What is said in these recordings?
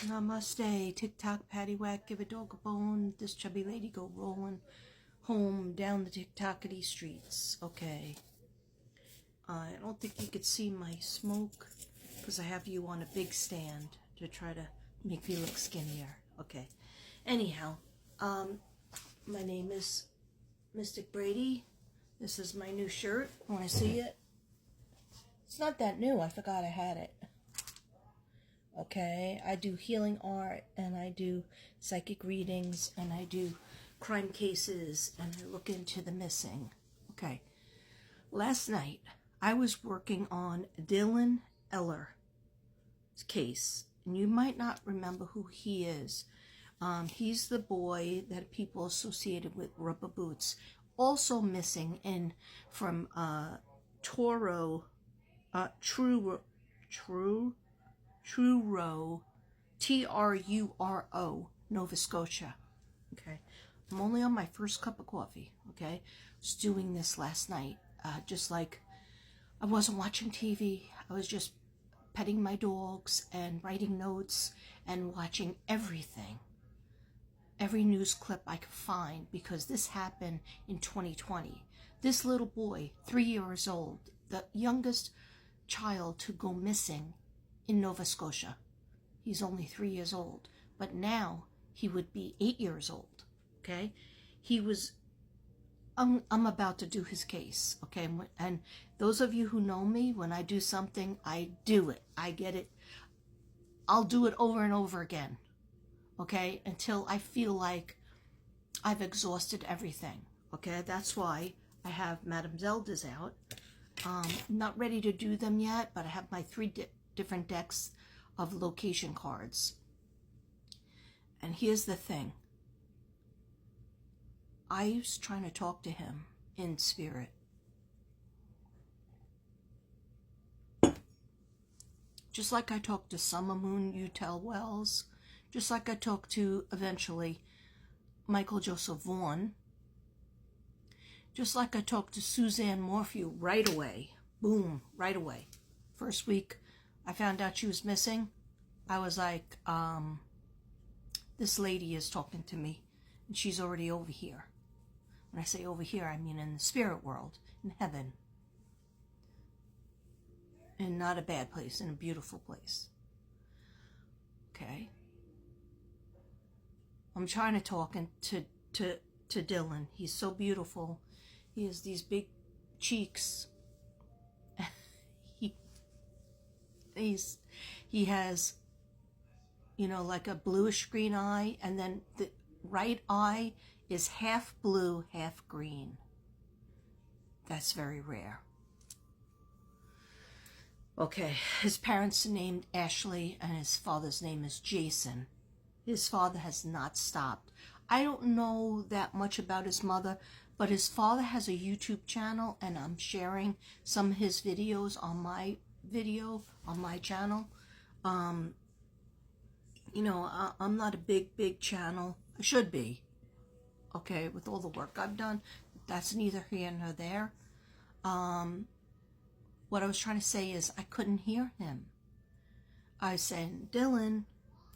Namaste, tick-tock, paddywhack, give a dog a bone, this chubby lady go rolling home down the tick-tockety streets. Okay. I don't think you could see my smoke because I have you on a big stand to try to make me look skinnier. Okay. Anyhow, my name is Mystic Brady. This is my new shirt. Want to see it? It's not that new. I forgot I had it. Okay, I do healing art, and I do psychic readings, and I do crime cases, and I look into the missing. Okay, last night I was working on Dylan Ehler's case, and you might not remember who he is. He's the boy that people associated with rubber boots, also missing from Truro, Truro, Nova Scotia. Okay, I'm only on my first cup of coffee. Okay, I was doing this last night, just like I wasn't watching TV. I was just petting my dogs and writing notes and watching everything, every news clip I could find, because this happened in 2020. This little boy, 3 years old, the youngest child to go missing in Nova Scotia. He's only 3 years old, but now he would be 8 years old. Okay, I'm about to do his case. Okay, and those of you who know me, when I do something, I do it. I get it. I'll do it over and over again. Okay, until I feel like I've exhausted everything. Okay, that's why I have Madame Zelda's out. Not ready to do them yet, but I have my three different decks of location cards. And here's the thing. I was trying to talk to him in spirit. Just like I talked to Summer Moon Utel Wells, just like I talked to, eventually, Michael Joseph Vaughn, just like I talked to Suzanne Morphew right away. Boom, right away. First week I found out she was missing, I was like, this lady is talking to me, and she's already over here. When I say over here, I mean in the spirit world, in heaven. And not a bad place, in a beautiful place. Okay? I'm trying to talk to Dylan. He's so beautiful. He has these big cheeks. He has, you know, like a bluish green eye, and then the right eye is half blue, half green. That's very rare. Okay, his parents are named Ashley, and his father's name is Jason. His father has not stopped. I don't know that much about his mother, but his father has a YouTube channel, and I'm sharing some of his videos on my channel. You know, I'm not a big channel. I should be. Okay, with all the work I've done, that's neither here nor there. What I was trying to say is I couldn't hear him. I said, Dylan,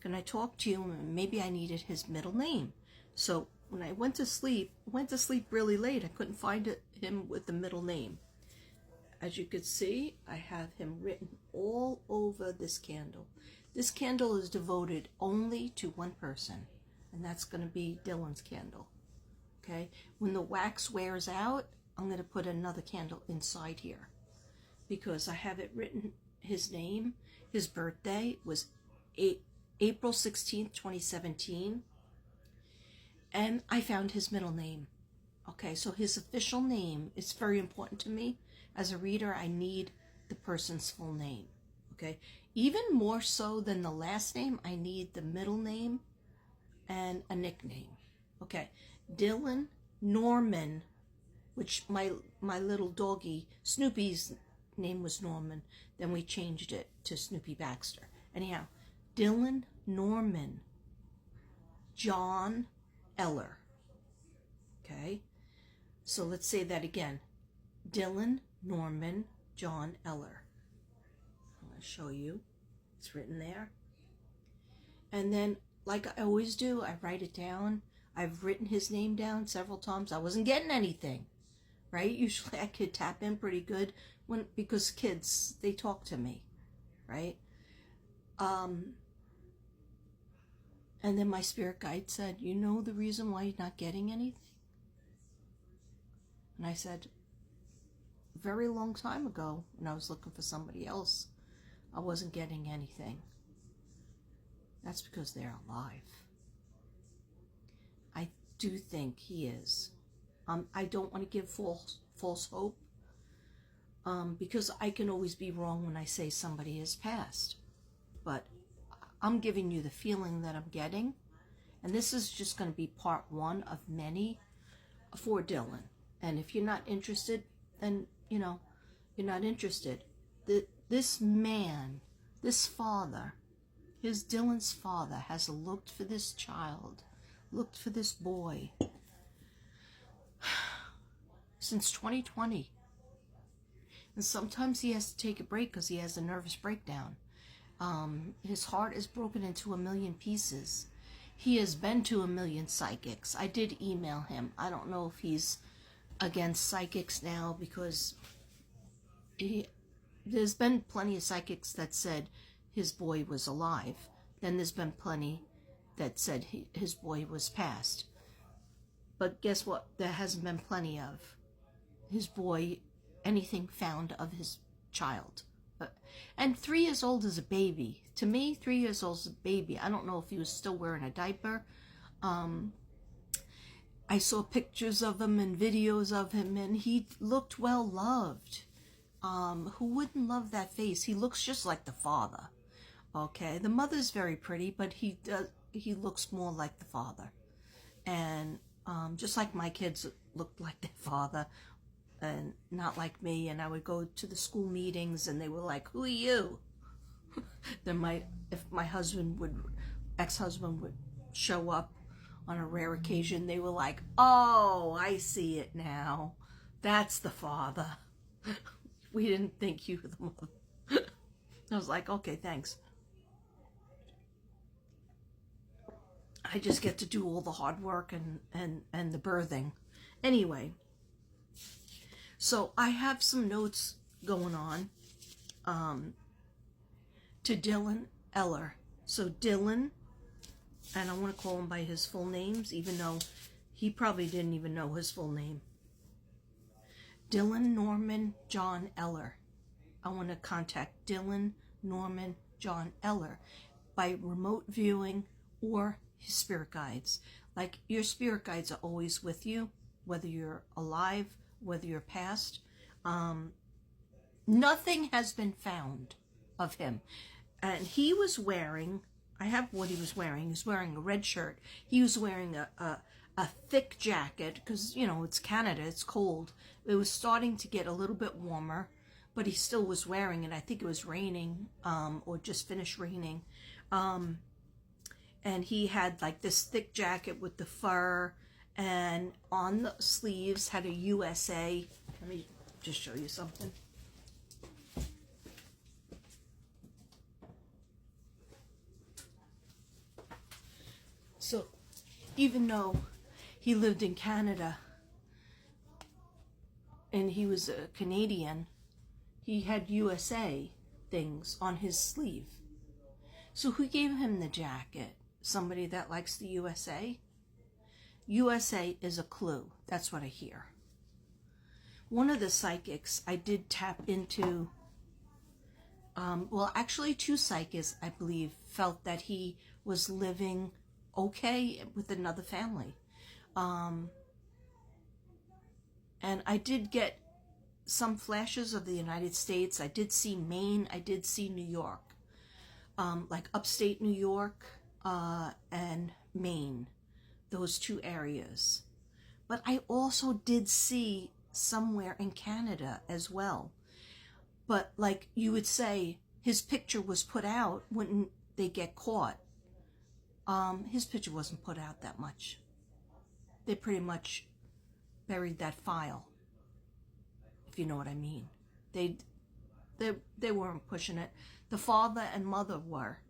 can I talk to you? And maybe I needed his middle name. So when I went to sleep really late. I couldn't find him with the middle name. As you could see, I have him written all over this candle. This candle is devoted only to one person, and that's going to be Dylan's candle. Okay, when the wax wears out, I'm going to put another candle inside here, because I have it written, his name, his birthday was April 16th, 2017, and I found his middle name. Okay, so his official name is very important to me. As a reader, I need the person's full name. Okay, even more so than the last name, I need the middle name and a nickname. Okay, Dylan Norman, which my little doggy Snoopy's name was Norman. Then we changed it to Snoopy Baxter. Anyhow, Dylan Norman John Ehler. Okay, so let's say that again. Dylan Norman John Ehler. I'm going to show you. It's written there. And then, like I always do, I write it down. I've written his name down several times. I wasn't getting anything, right? Usually I could tap in pretty good because kids, they talk to me, right? And then my spirit guide said, you know the reason why you're not getting anything? And I said, a very long time ago, when I was looking for somebody else, I wasn't getting anything. That's because they're alive. I do think he is. I don't want to give false hope, because I can always be wrong when I say somebody has passed. But I'm giving you the feeling that I'm getting, and this is just going to be part one of many for Dylan. And if you're not interested, then, you know, you're not interested. This man, this father, Dylan's father, has looked for this child, looked for this boy since 2020. And sometimes he has to take a break because he has a nervous breakdown. His heart is broken into a million pieces. He has been to a million psychics. I did email him. I don't know if he's against psychics now, because there's been plenty of psychics that said his boy was alive. Then there's been plenty that said his boy was passed. But guess what? There hasn't been plenty of his boy, anything found of his child. And 3 years old is a baby. To me, 3 years old is a baby. I don't know if he was still wearing a diaper. I saw pictures of him and videos of him, and he looked well loved. Who wouldn't love that face? He looks just like the father. Okay, the mother's very pretty, but he looks more like the father. And just like my kids looked like their father, and not like me. And I would go to the school meetings, and they were like, "Who are you?" Then if my ex-husband would show up on a rare occasion, they were like, "Oh, I see it now. That's the father. We didn't think you were the mother." I was like, "Okay, thanks. I just get to do all the hard work and the birthing." Anyway, so I have some notes going on to Dylan Ehler. So Dylan, and I want to call him by his full names, even though he probably didn't even know his full name. Dylan Norman John Ehler. I want to contact Dylan Norman John Ehler by remote viewing or his spirit guides. Like, your spirit guides are always with you, whether you're alive, whether you're past. Nothing has been found of him. And he was wearing, I have what he was wearing. He was wearing a red shirt. He was wearing a thick jacket because, you know, it's Canada, it's cold. It was starting to get a little bit warmer, but he still was wearing it. I think it was raining, or just finished raining. And he had like this thick jacket with the fur, and on the sleeves had a USA. Let me just show you something. So even though he lived in Canada and he was a Canadian, he had USA things on his sleeve. So who gave him the jacket? Somebody that likes the USA? USA is a clue. That's what I hear. One of the psychics I did tap into, well, actually 2 psychics, I believe, felt that he was living okay with another family. And I did get some flashes of the United States. I did see Maine. I did see New York. Like upstate New York and Maine. Those 2 areas. But I also did see somewhere in Canada as well. But like you would say, his picture was put out when they get caught. His picture wasn't put out that much. They pretty much buried that file, if you know what I mean. They weren't pushing it. The father and mother were.